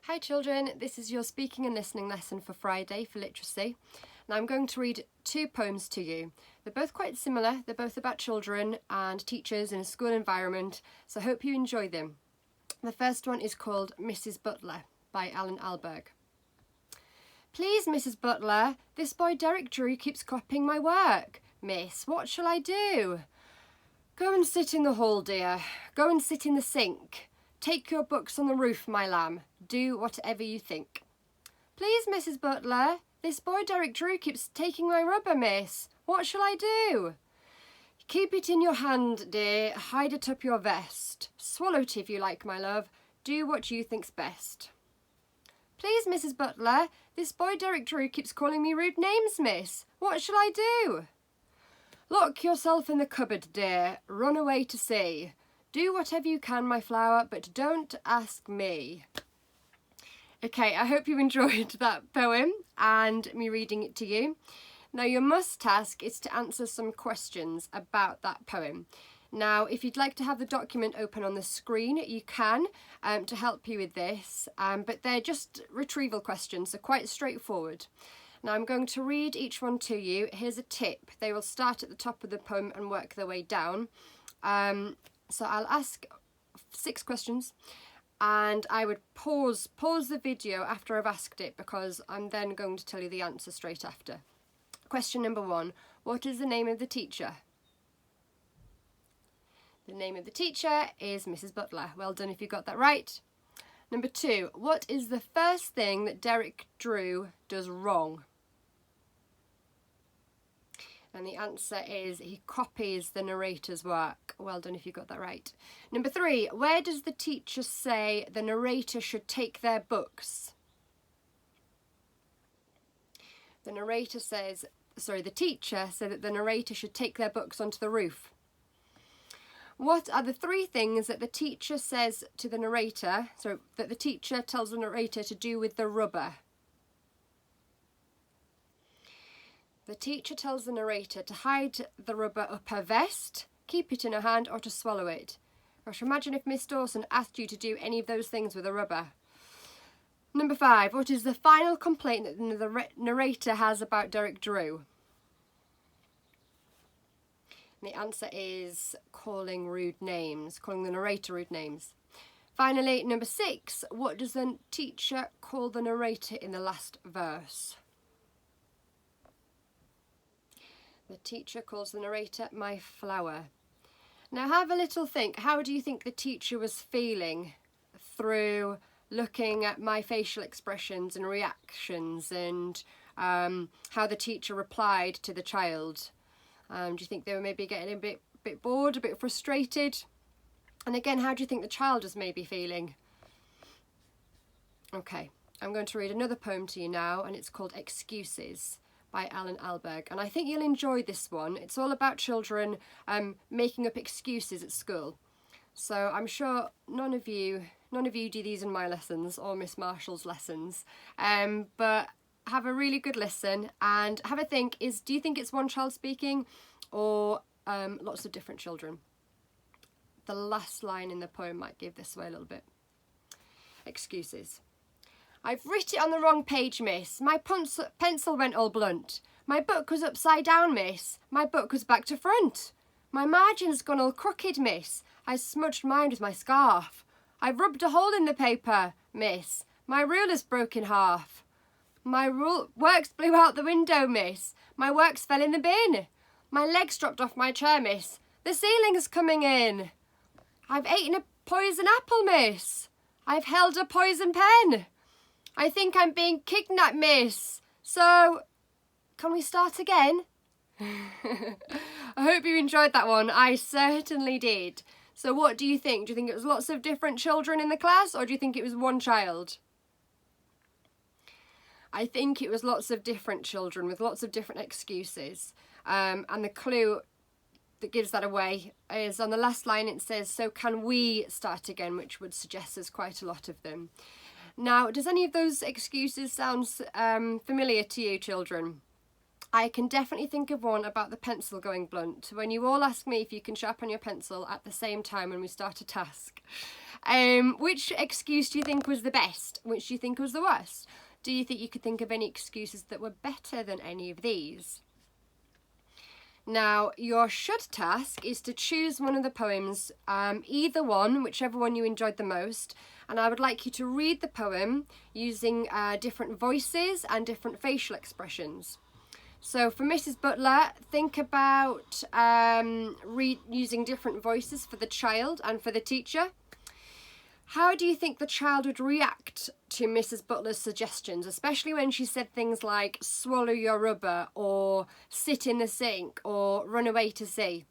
Hi children, this is your speaking and listening lesson for Friday for literacy. Now I'm going to read two poems to you. They're both quite similar, they're both about children and teachers in a school environment, so I hope you enjoy them. The first one is called Mrs. Butler by Alan Alberg. Please, Mrs. Butler, this boy Derek Drew keeps copying my work. Miss, what shall I do? Go and sit in the hall, dear. Go and sit in the sink. Take your books on the roof, my lamb. Do whatever you think. Please, Mrs. Butler, this boy Derek Drew keeps taking my rubber, miss. What shall I do? Keep it in your hand, dear. Hide it up your vest. Swallow it if you like, my love. Do what you think's best. Please, Mrs. Butler, this boy Derek Drew keeps calling me rude names, miss. What shall I do? Lock yourself in the cupboard, dear. Run away to sea. Do whatever you can, my flower, but don't ask me. Okay, I hope you enjoyed that poem and me reading it to you. Now, your must task is to answer some questions about that poem. Now, if you'd like to have the document open on the screen, you can to help you with this, but they're just retrieval questions, so quite straightforward. Now, I'm going to read each one to you. Here's a tip. They will start at the top of the poem and work their way down. So I'll ask 6 questions and I would pause the video after I've asked it because I'm then going to tell you the answer straight after. Question number 1. What is the name of the teacher? The name of the teacher is Mrs. Butler. Well done if you got that right. Number 2. What is the first thing that Derek Drew does wrong? And the answer is he copies the narrator's work. Well done if you got that right. Number 3, where does the teacher say the narrator should take their books? The teacher said that the narrator should take their books onto the roof. What are the 3 things that the teacher says to the narrator, that the teacher tells the narrator to do with the rubber? The teacher tells the narrator to hide the rubber up her vest, keep it in her hand, or to swallow it. Gosh, imagine if Miss Dawson asked you to do any of those things with a rubber. Number 5, what is the final complaint that the narrator has about Derek Drew? And the answer is calling the narrator rude names. Finally, number 6, what does the teacher call the narrator in the last verse? The teacher calls the narrator my flower. Now have a little think. How do you think the teacher was feeling through looking at my facial expressions and reactions and how the teacher replied to the child? Do you think they were maybe getting a bit bored, a bit frustrated? And again, how do you think the child was maybe feeling? Okay, I'm going to read another poem to you now, and it's called Excuses by Alan Alberg, and I think you'll enjoy this one. It's all about children making up excuses at school. So I'm sure none of you do these in my lessons or Miss Marshall's lessons, but have a really good listen and have a think. Do you think it's one child speaking or lots of different children? The last line in the poem might give this away a little bit. Excuses. I've writ it on the wrong page, miss. My pencil went all blunt. My book was upside down, miss. My book was back to front. My margin's gone all crooked, miss. I smudged mine with my scarf. I've rubbed a hole in the paper, miss. My ruler's broke in half. My works blew out the window, miss. My works fell in the bin. My legs dropped off my chair, miss. The ceiling's coming in. I've eaten a poison apple, miss. I've held a poison pen. I think I'm being kidnapped, miss. So, can we start again? I hope you enjoyed that one. I certainly did. So what do you think? Do you think it was lots of different children in the class, or do you think it was one child? I think it was lots of different children with lots of different excuses. And the clue that gives that away is on the last line. It says, so can we start again, which would suggest there's quite a lot of them. Now, does any of those excuses sound familiar to you, children? I can definitely think of one about the pencil going blunt, when you all ask me if you can sharpen your pencil at the same time when we start a task. Which excuse do you think was the best? Which do you think was the worst? Do you think you could think of any excuses that were better than any of these? Now, your should task is to choose one of the poems, either one, whichever one you enjoyed the most, and I would like you to read the poem using different voices and different facial expressions. So for Mrs. Butler, think about using different voices for the child and for the teacher. How do you think the child would react to Mrs. Butler's suggestions, especially when she said things like swallow your rubber or sit in the sink or run away to sea?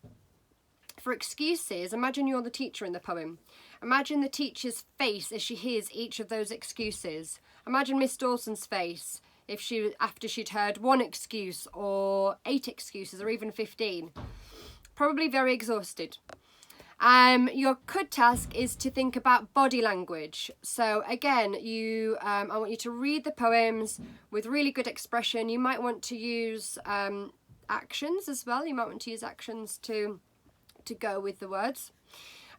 For excuses, imagine you're the teacher in the poem. Imagine the teacher's face as she hears each of those excuses. Imagine Miss Dawson's face after she'd heard one excuse or 8 excuses or even 15. Probably very exhausted. Your could task is to think about body language. So again, I want you to read the poems with really good expression. You might want to use actions as well. You might want to use actions to go with the words.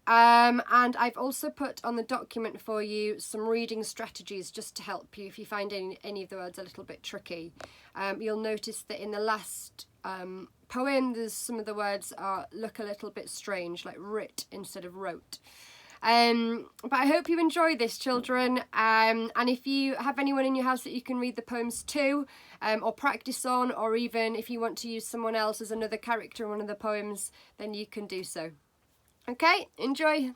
And I've also put on the document for you some reading strategies just to help you if you find any of the words a little bit tricky. You'll notice that in the last poem, there's some of the words look a little bit strange, like writ instead of wrote. But I hope you enjoy this, children. And if you have anyone in your house that you can read the poems to, or practice on, or even if you want to use someone else as another character in one of the poems, then you can do so. Okay, enjoy.